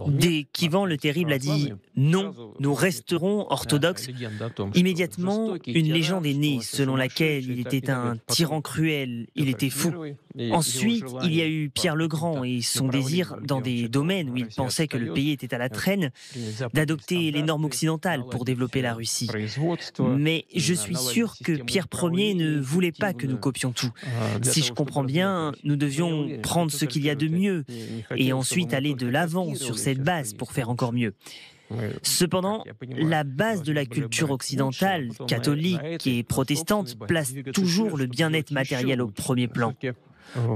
Dès qu'Ivan le Terrible a dit « Non, nous resterons orthodoxes », immédiatement, une légende est née selon laquelle il était un tyran cruel, il était fou. Ensuite, il y a eu Pierre le Grand et son désir, dans des domaines où il pensait que le pays était à la traîne, d'adopter les normes occidentales pour développer la Russie. Mais je suis sûr que Pierre Ier ne voulait pas que nous copions tout. Si je comprends bien, nous devions prendre ce qu'il y a de mieux et ensuite aller de l'avant sur cette base pour faire encore mieux. Cependant, la base de la culture occidentale, catholique et protestante, place toujours le bien-être matériel au premier plan.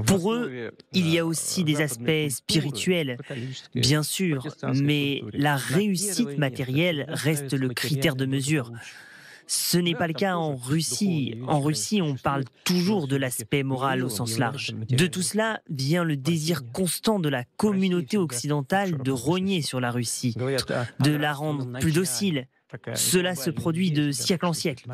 Pour eux, il y a aussi des aspects spirituels, bien sûr, mais la réussite matérielle reste le critère de mesure. Ce n'est pas le cas en Russie. En Russie, on parle toujours de l'aspect moral au sens large. De tout cela vient le désir constant de la communauté occidentale de rogner sur la Russie, de la rendre plus docile. Cela se produit de siècle en siècle.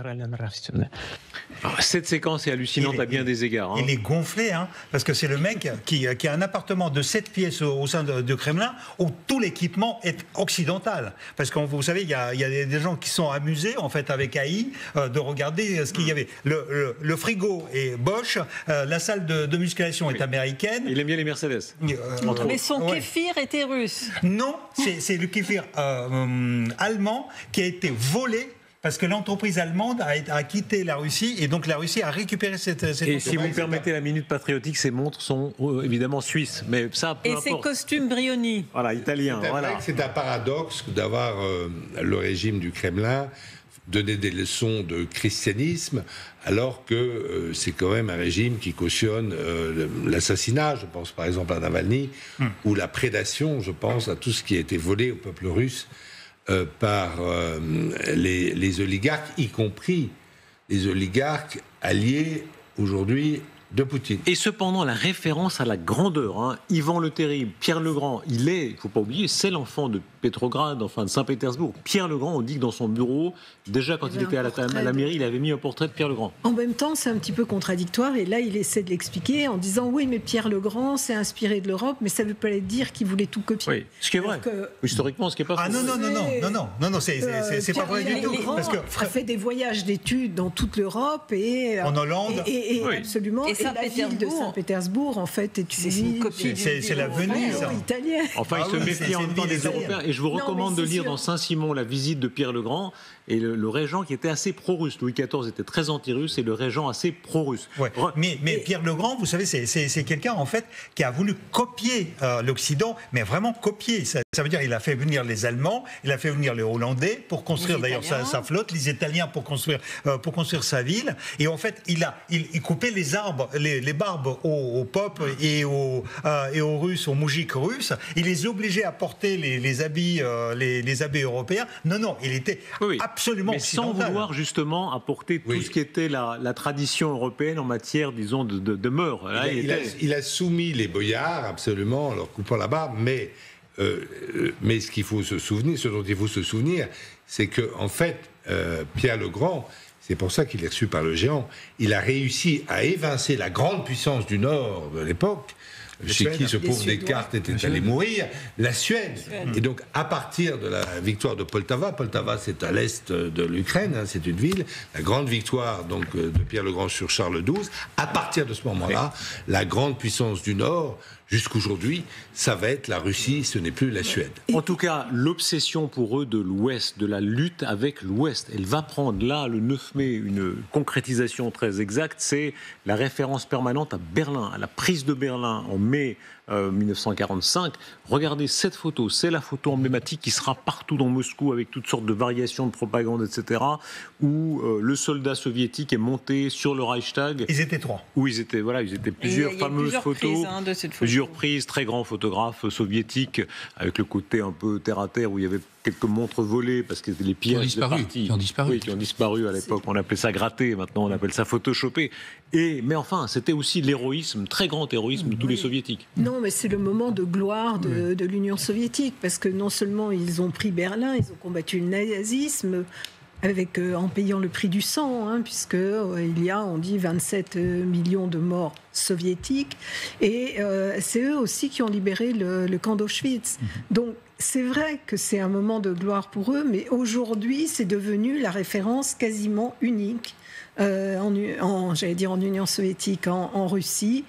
Alors, cette séquence est hallucinante à bien des égards. Il est gonflé, parce que c'est le mec qui a un appartement de 7 pièces au sein de Kremlin où tout l'équipement est occidental. Parce que vous savez, il y a des gens qui sont amusés en fait avec AI de regarder ce qu'il y avait. Le frigo est Bosch, la salle de musculation est américaine. Il aime bien les Mercedes. Mais son kéfir était russe. Non, c'est le kéfir allemand qui a été volé parce que l'entreprise allemande a quitté la Russie et donc la Russie a récupéré cette et si vous me permettez la minute patriotique, ces montres sont évidemment suisses, mais ça peu importe. Et ces costumes Brioni. Voilà, italiens. Voilà. C'est un paradoxe d'avoir le régime du Kremlin donner des leçons de christianisme alors que c'est quand même un régime qui cautionne l'assassinat, je pense par exemple à Navalny, ou la prédation, je pense à tout ce qui a été volé au peuple russe par les oligarques, y compris les oligarques alliés aujourd'hui de Poutine. Et cependant, la référence à la grandeur, Ivan le Terrible, Pierre le Grand, il est, il ne faut pas oublier, c'est l'enfant de Pétrograd, enfin de Saint-Pétersbourg. Pierre le Grand, on dit que dans son bureau, déjà quand il était à la mairie, il avait mis un portrait de Pierre le Grand. En même temps, c'est un petit peu contradictoire, et là, il essaie de l'expliquer en disant oui, mais Pierre le Grand s'est inspiré de l'Europe, mais ça ne veut pas dire qu'il voulait tout copier. Oui, ce qui est vrai. Historiquement, ce qui n'est pas faux. Ah non, c'est pas vrai du tout. Parce que a fait des voyages d'études dans toute l'Europe et en Hollande, et absolument. Et la ville de Saint-Pétersbourg, en fait, est une ville. C'est la Venise italienne. Enfin, il se méfie en même temps des Européens. Et je vous recommande de lire dans Saint-Simon la visite de Pierre le Grand et le régent qui était assez pro-russe. Louis XIV était très anti-russe et le régent assez pro-russe. Ouais. Mais Pierre le Grand, vous savez, c'est quelqu'un en fait qui a voulu copier l'Occident, mais vraiment copier. Ça veut dire qu'il a fait venir les Allemands, il a fait venir les Hollandais pour construire d'ailleurs sa flotte, les Italiens pour construire sa ville. Et en fait, il coupait les arbres, les barbes au peuple et aux Russes, aux moujiks russes. Il les obligeait à porter les habits européens. Non, il était absolument occidental. Mais sans vouloir justement apporter tout ce qui était la tradition européenne en matière, disons, de mœurs. Là, il a soumis les boyards, absolument, en leur coupant la barbe, mais ce qu'il faut se souvenir, ce dont il faut se souvenir, c'est que en fait, Pierre le Grand, c'est pour ça qu'il est reçu par le géant, il a réussi à évincer la grande puissance du Nord de l'époque, chez qui ce pauvre Descartes était allé mourir, la Suède. Et donc, à partir de la victoire de Poltava, c'est à l'est de l'Ukraine, c'est une ville, la grande victoire donc de Pierre le Grand sur Charles XII, à partir de ce moment-là, la grande puissance du Nord, jusqu'aujourd'hui, ça va être la Russie, ce n'est plus la Suède. En tout cas, l'obsession pour eux de l'Ouest, de la lutte avec l'Ouest, elle va prendre là, le 9 mai, une concrétisation très exacte, c'est la référence permanente à Berlin, à la prise de Berlin en mai 1945. Regardez cette photo, c'est la photo emblématique qui sera partout dans Moscou avec toutes sortes de variations de propagande, etc., où le soldat soviétique est monté sur le Reichstag. Ils étaient trois. Où ils étaient plusieurs fameuses photos, de cette photo. Plusieurs prises, très grands photographes soviétiques, avec le côté un peu terre-à-terre, où il y avait quelques montres volées, parce que c'était les pièges de partie. Qui ont disparu. Oui, qui ont disparu à l'époque. On appelait ça gratter, maintenant on appelle ça photoshopper. Mais enfin, c'était aussi l'héroïsme, très grand héroïsme de tous les soviétiques. Non, mais c'est le moment de gloire de l'Union soviétique, parce que non seulement ils ont pris Berlin, ils ont combattu le nazisme, en payant le prix du sang, puisque il y a, on dit, 27 millions de morts soviétique. Et c'est eux aussi qui ont libéré le camp d'Auschwitz. Donc, c'est vrai que c'est un moment de gloire pour eux, mais aujourd'hui, c'est devenu la référence quasiment unique j'allais dire en Union soviétique, en Russie,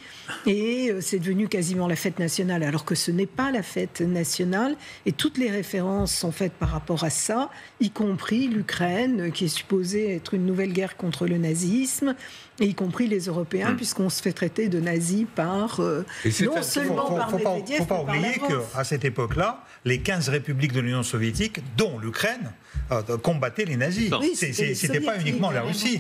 et c'est devenu quasiment la fête nationale, alors que ce n'est pas la fête nationale, et toutes les références sont faites par rapport à ça, y compris l'Ukraine, qui est supposée être une nouvelle guerre contre le nazisme, et y compris les Européens, puisqu'on se fait traiter de nazis par non seulement par Medvedev, mais par Lavrov. Il ne faut pas oublier qu'à cette époque-là, les 15 républiques de l'Union soviétique, dont l'Ukraine, combattaient les nazis. Oui, c'était pas uniquement la Russie.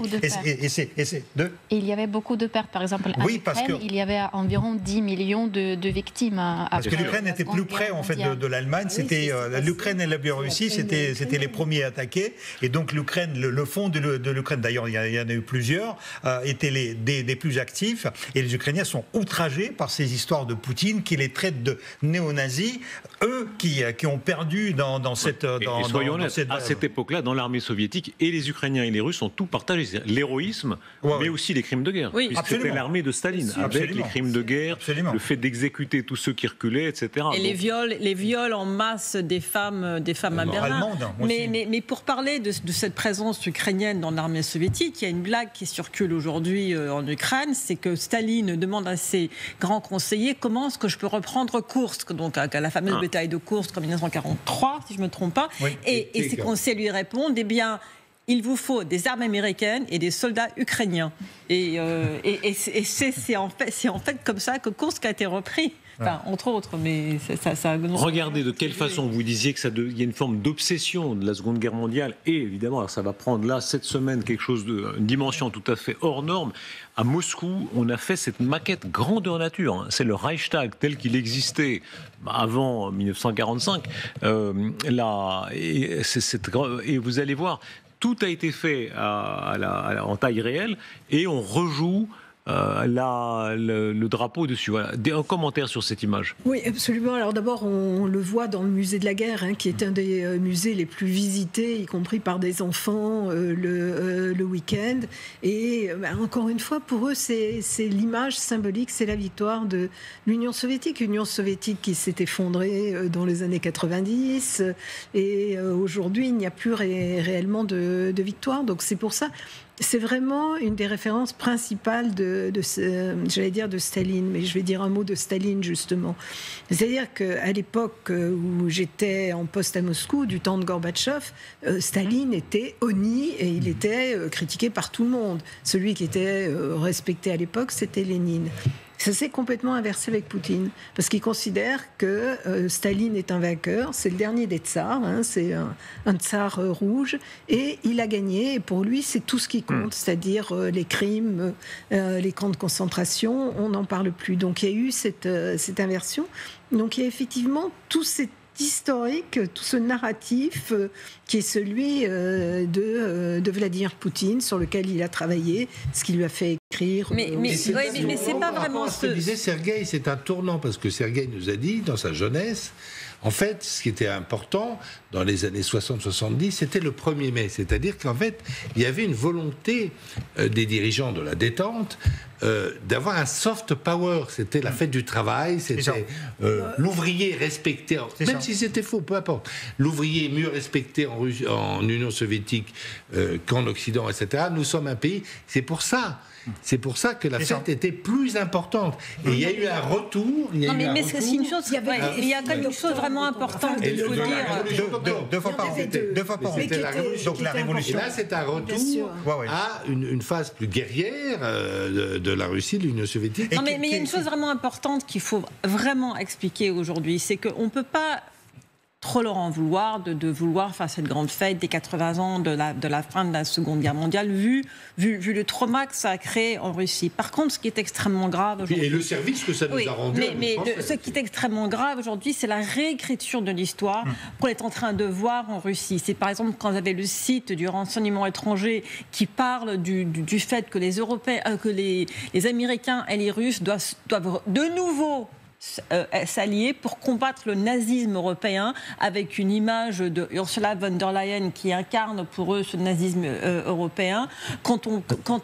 Il y avait beaucoup de pertes. Par exemple, en Ukraine, il y avait environ 10 millions de victimes. Parce que l'Ukraine était plus près en fait de l'Allemagne. C'était l'Ukraine et la Biélorussie, c'était les premiers attaqués. Et donc l'Ukraine, le fond de l'Ukraine, d'ailleurs il y en a eu plusieurs, étaient des plus actifs. Et les Ukrainiens sont outragés par ces histoires de Poutine qui les traite de néo-nazis. Eux qui ont perdu dans cette... soyons honnêtes, à cette époque-là, dans l'armée soviétique, et les Ukrainiens et les Russes ont tout partagé. L'héroïsme, mais aussi les crimes de guerre. Oui, c'était l'armée de Staline, avec les crimes de guerre, le fait d'exécuter tous ceux qui reculaient, etc. Et les viols en masse des femmes à Berlin. Mais pour parler de cette présence ukrainienne dans l'armée soviétique, il y a une blague qui circule aujourd'hui en Ukraine, c'est que Staline demande à ses grands conseillers comment est-ce que je peux reprendre Koursk, donc à la fameuse bataille de Koursk en 1943, si je ne me trompe pas. Oui. Et ses conseillers lui répondent, eh bien, il vous faut des armes américaines et des soldats ukrainiens. Et c'est en fait comme ça que Koursk a été repris. Enfin, entre autres, mais ça... Regardez de quelle façon vous disiez qu'il y a une forme d'obsession de la Seconde Guerre mondiale, et évidemment, alors ça va prendre là, cette semaine, une dimension tout à fait hors norme. À Moscou, on a fait cette maquette grandeur nature. C'est le Reichstag tel qu'il existait avant 1945. Et vous allez voir, tout a été fait en taille réelle, et on rejoue le drapeau dessus. Voilà. Un commentaire sur cette image. Oui, absolument. Alors d'abord, on le voit dans le musée de la guerre, qui est un des musées les plus visités, y compris par des enfants le week-end. Et encore une fois, pour eux, c'est l'image symbolique, c'est la victoire de l'Union soviétique. L'Union soviétique qui s'est effondrée dans les années 90. Et aujourd'hui, il n'y a plus réellement de victoire. Donc c'est pour ça... C'est vraiment une des références principales j'allais dire de Staline, mais je vais dire un mot de Staline justement. C'est-à-dire qu'à l'époque où j'étais en poste à Moscou, du temps de Gorbatchev, Staline était honni et il était critiqué par tout le monde. Celui qui était respecté à l'époque, c'était Lénine. Ça s'est complètement inversé avec Poutine, parce qu'il considère que Staline est un vainqueur, c'est le dernier des tsars, c'est un tsar rouge, et il a gagné, et pour lui c'est tout ce qui compte, c'est-à-dire les crimes, les camps de concentration, on n'en parle plus. Donc il y a eu cette inversion, donc il y a effectivement tout cet historique, tout ce narratif qui est celui de Vladimir Poutine, sur lequel il a travaillé, ce qui lui a fait écrire. Mais c'est pas vraiment ce que disait Sergueï, c'est un tournant, parce que Sergueï nous a dit, dans sa jeunesse, en fait, ce qui était important dans les années 60-70, c'était le 1er mai. C'est-à-dire qu'en fait, il y avait une volonté des dirigeants de la détente d'avoir un soft power. C'était la fête du travail, c'était l'ouvrier respecté, même si c'était faux, peu importe. L'ouvrier mieux respecté en Union soviétique qu'en Occident, etc. Nous sommes un pays, c'est pour ça que la fête était plus importante. Et il y a eu un retour. C'est une chose. Il y a quand même une chose vraiment importante qu'il faut dire. Deux fois par an. C'était la révolution. Donc la révolution. Là, c'est un retour à une phase plus guerrière de la Russie, de l'Union soviétique. Non, mais il y a une chose vraiment importante qu'il faut vraiment expliquer aujourd'hui, c'est qu'on ne peut pas trop leur en vouloir de vouloir faire cette grande fête des 80 ans de la fin de la Seconde Guerre mondiale, vu le trauma que ça a créé en Russie. Par contre, ce qui est extrêmement grave aujourd'hui... Et le service que ça nous a rendu. Mais ce qui est extrêmement grave aujourd'hui, c'est la réécriture de l'histoire qu'on est en train de voir en Russie. C'est par exemple quand vous avez le site du renseignement étranger qui parle du fait que les Européens, que les Américains et les Russes doivent de nouveau s'allier pour combattre le nazisme européen, avec une image de Ursula von der Leyen qui incarne pour eux ce nazisme européen. Quand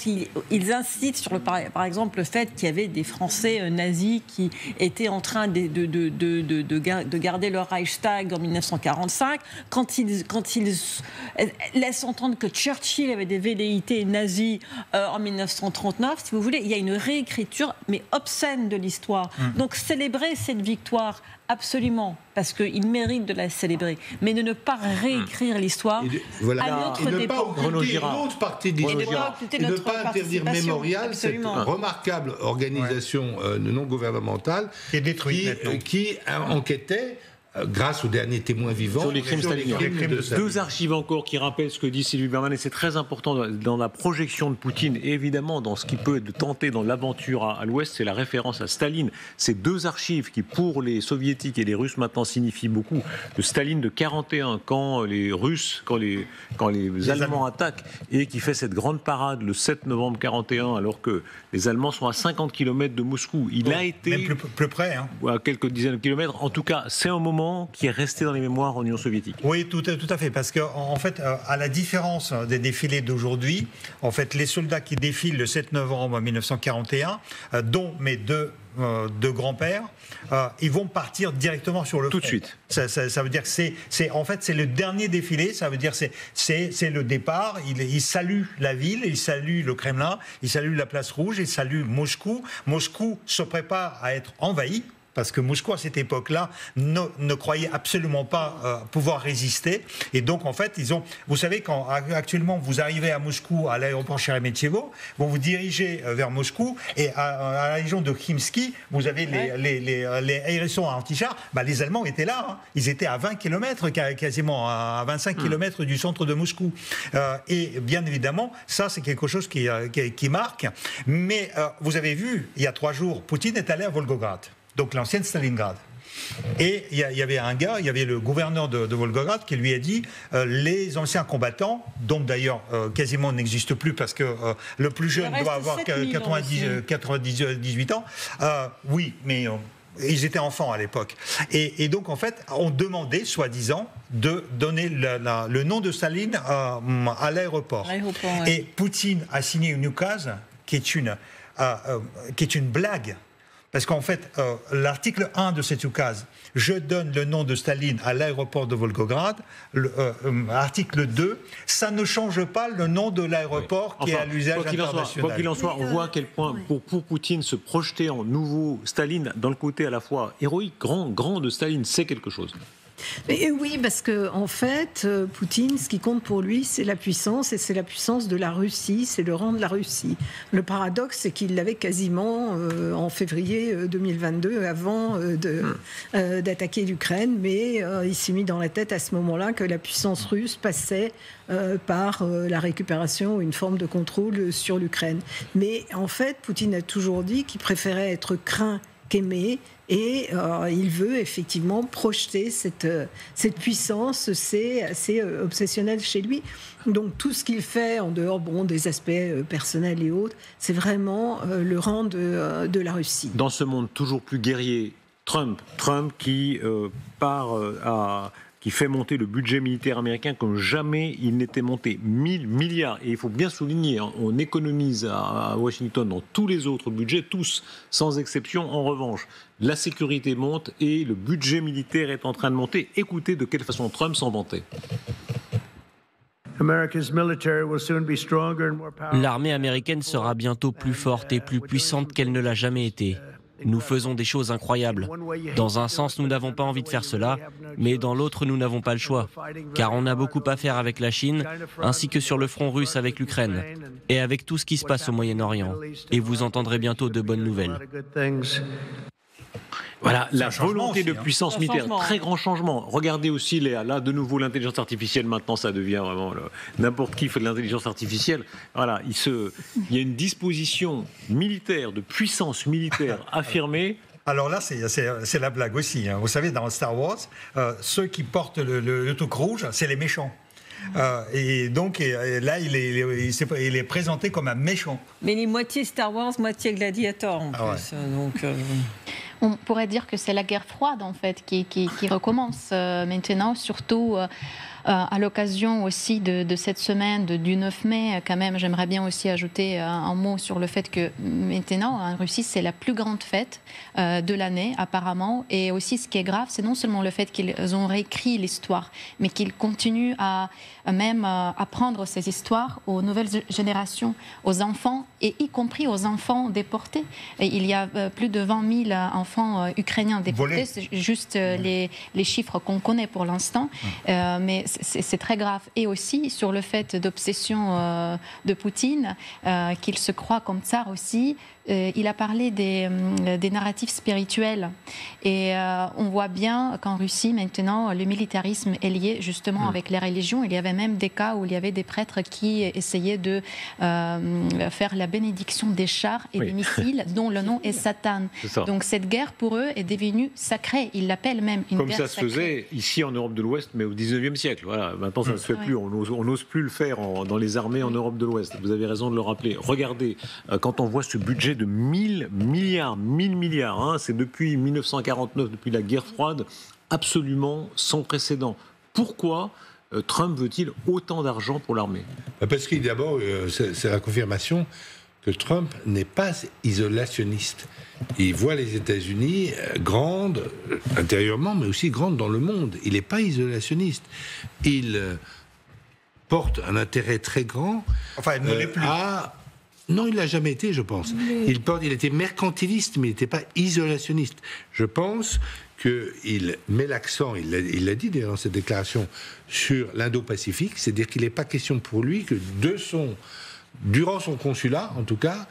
ils incitent sur par exemple le fait qu'il y avait des Français nazis qui étaient en train de garder le Reichstag en 1945, quand ils laissent entendre que Churchill avait des velléités nazies en 1939, si vous voulez, il y a une réécriture mais obscène de l'histoire. Donc célébrer cette victoire, absolument, parce qu'il mérite de la célébrer, mais de ne pas réécrire l'histoire à notre dépens. Et ne pas occulter l'autre partie de l'histoire. Et ne pas interdire Mémorial, cette remarquable organisation non gouvernementale qui enquêtait grâce aux derniers témoins vivants sur les crimes staliniens. Deux archives encore qui rappellent ce que dit Sylvie Berman, et c'est très important dans la projection de Poutine, et évidemment dans ce qui peut être tenté dans l'aventure à l'Ouest, c'est la référence à Staline. Ces deux archives qui, pour les Soviétiques et les Russes maintenant, signifient beaucoup. De Staline de 41, quand les Allemands attaquent, et qui fait cette grande parade le 7 novembre 41, alors que les Allemands sont à 50 km de Moscou. Il a été... Même plus près. À quelques dizaines de kilomètres. En tout cas, c'est un moment qui est resté dans les mémoires en Union soviétique. Oui, tout à fait, parce qu'en fait, à la différence des défilés d'aujourd'hui, en fait, les soldats qui défilent le 7 novembre 1941, dont mes deux grands-pères, ils vont partir directement sur le front. Tout de suite. Ça veut dire que c'est le dernier défilé, ça veut dire que c'est le départ, ils saluent la ville, ils saluent le Kremlin, ils saluent la place Rouge, ils saluent Moscou. Moscou se prépare à être envahi, parce que Moscou, à cette époque-là, ne croyait absolument pas pouvoir résister. Et donc, en fait, vous savez, quand actuellement vous arrivez à Moscou, à l'aéroport Sheremetyevo, vous vous dirigez vers Moscou, et à la région de Khimsky, vous avez les hérissons anti-chars. Les Allemands étaient là. Ils étaient à 20 km, quasiment à 25 km du centre de Moscou. Et bien évidemment, ça, c'est quelque chose qui marque. Mais vous avez vu, il y a 3 jours, Poutine est allé à Volgograd, donc l'ancienne Stalingrad. Et il y avait un gars, il y avait le gouverneur de Volgograd qui lui a dit les anciens combattants, dont d'ailleurs quasiment n'existent plus parce que le plus jeune doit avoir 98 ans, oui, mais ils étaient enfants à l'époque. Et donc en fait, on demandait, soi-disant, de donner le nom de Staline à l'aéroport. Et Poutine a signé une ukaz qui est une blague. Parce qu'en fait, l'article 1 de cette ukaz, je donne le nom de Staline à l'aéroport de Volgograd. Article 2, ça ne change pas le nom de l'aéroport qui est à l'usage international. Quoi qu'il en soit, on voit à quel point, pour Poutine, se projeter en nouveau Staline, dans le côté à la fois héroïque, grand de Staline, c'est quelque chose. Mais oui, parce que en fait, Poutine, ce qui compte pour lui, c'est la puissance, et c'est la puissance de la Russie, c'est le rang de la Russie. Le paradoxe, c'est qu'il l'avait quasiment en février 2022, avant d'attaquer l'Ukraine, mais il s'est mis dans la tête à ce moment-là que la puissance russe passait par la récupération, une forme de contrôle sur l'Ukraine. Mais en fait, Poutine a toujours dit qu'il préférait être craint qu'aimé, et il veut effectivement projeter cette puissance. C'est assez obsessionnel chez lui. Donc tout ce qu'il fait, en dehors des aspects personnels et autres, c'est vraiment le rang de la Russie. Dans ce monde toujours plus guerrier, Trump qui qui fait monter le budget militaire américain comme jamais il n'était monté. 1000 milliards. Et il faut bien souligner, on économise à Washington dans tous les autres budgets, tous, sans exception. En revanche, la sécurité monte et le budget militaire est en train de monter. Écoutez de quelle façon Trump s'en vantait. L'armée américaine sera bientôt plus forte et plus puissante qu'elle ne l'a jamais été. Nous faisons des choses incroyables. Dans un sens, nous n'avons pas envie de faire cela, mais dans l'autre, nous n'avons pas le choix. Car on a beaucoup à faire avec la Chine, ainsi que sur le front russe avec l'Ukraine, et avec tout ce qui se passe au Moyen-Orient. Et vous entendrez bientôt de bonnes nouvelles. Voilà, la volonté de puissance militaire, très grand changement. Regardez aussi, là de nouveau l'intelligence artificielle, maintenant ça devient vraiment n'importe qui fait de l'intelligence artificielle. Voilà, il y a une disposition militaire, de puissance militaire affirmée. Alors là, c'est la blague aussi. Vous savez, dans Star Wars, ceux qui portent le truc rouge, c'est les méchants. Et donc là, il est présenté comme un méchant. Mais il est moitié Star Wars, moitié Gladiator en plus. Donc, On pourrait dire que c'est la guerre froide, en fait, qui recommence maintenant, surtout à l'occasion aussi de cette semaine du 9 mai. Quand même, j'aimerais bien aussi ajouter un mot sur le fait que maintenant, en Russie, c'est la plus grande fête de l'année, apparemment. Et aussi, ce qui est grave, c'est non seulement le fait qu'ils ont réécrit l'histoire, mais qu'ils continuent à même apprendre ces histoires aux nouvelles générations, aux enfants, et y compris aux enfants déportés. Et il y a plus de 20 000 enfants ukrainiens déportés, c'est juste les chiffres qu'on connaît pour l'instant, mais c'est très grave. Et aussi sur le fait d'obsession de Poutine, qu'il se croit comme tsar aussi. Il a parlé des narratifs spirituels. Et on voit bien qu'en Russie, maintenant, le militarisme est lié justement avec les religions. Il y avait même des cas où il y avait des prêtres qui essayaient de faire la bénédiction des chars et des missiles dont le nom est Satan. Donc cette guerre, pour eux, est devenue sacrée. Ils l'appellent même une guerre sacrée. Comme ça se faisait ici en Europe de l'Ouest, mais au 19e siècle. Voilà. Maintenant, ça ne se fait plus. On n'ose plus le faire dans les armées en Europe de l'Ouest. Vous avez raison de le rappeler. Regardez, quand on voit ce budget de 1000 milliards, hein, c'est depuis 1949, depuis la guerre froide, absolument sans précédent. Pourquoi Trump veut-il autant d'argent pour l'armée? Parce que d'abord, c'est la confirmation que Trump n'est pas isolationniste. Il voit les États-Unis grandes intérieurement, mais aussi grandes dans le monde. Il n'est pas isolationniste. Il porte un intérêt très grand à... Non, il ne l'a jamais été, je pense. Il était mercantiliste, mais il n'était pas isolationniste. Je pense qu'il met l'accent, il l'a dit d'ailleurs dans cette déclaration, sur l'Indo-Pacifique, c'est-à-dire qu'il n'est pas question pour lui que durant son consulat, en tout cas,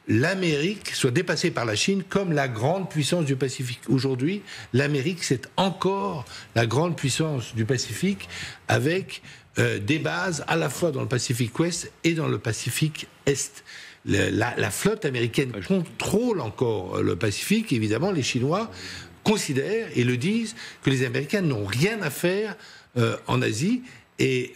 l'Amérique soit dépassée par la Chine comme la grande puissance du Pacifique. Aujourd'hui, l'Amérique, c'est encore la grande puissance du Pacifique avec des bases à la fois dans le Pacifique Ouest et dans le Pacifique Est. La flotte américaine contrôle encore le Pacifique. Évidemment, les Chinois considèrent et le disent que les Américains n'ont rien à faire en Asie. Et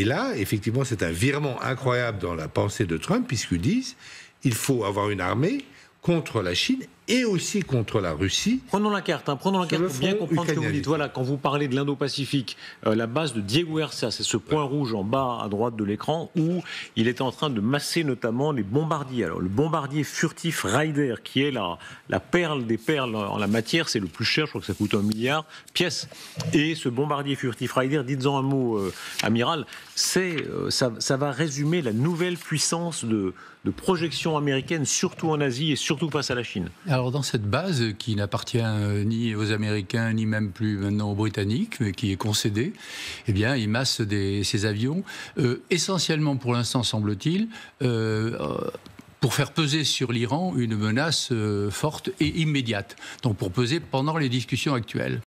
là, effectivement, c'est un virement incroyable dans la pensée de Trump, puisqu'ils disent qu'il faut avoir une armée contre la Chine et aussi contre la Russie. Prenons la carte pour bien comprendre ce que vous dites. Voilà, quand vous parlez de l'Indo-Pacifique, la base de Diego Garcia, c'est ce point rouge en bas à droite de l'écran où il est en train de masser notamment les bombardiers. Alors, le bombardier furtif Raider, qui est la perle des perles en la matière, c'est le plus cher, je crois que ça coûte 1 milliard pièce. Et ce bombardier furtif Raider, dites-en un mot, amiral, ça va résumer la nouvelle puissance de projection américaine, surtout en Asie et surtout face à la Chine. Alors dans cette base qui n'appartient ni aux Américains ni même plus maintenant aux Britanniques, mais qui est concédée, eh bien ils massent ces avions, essentiellement pour l'instant semble-t-il, pour faire peser sur l'Iran une menace forte et immédiate. Donc pour peser pendant les discussions actuelles.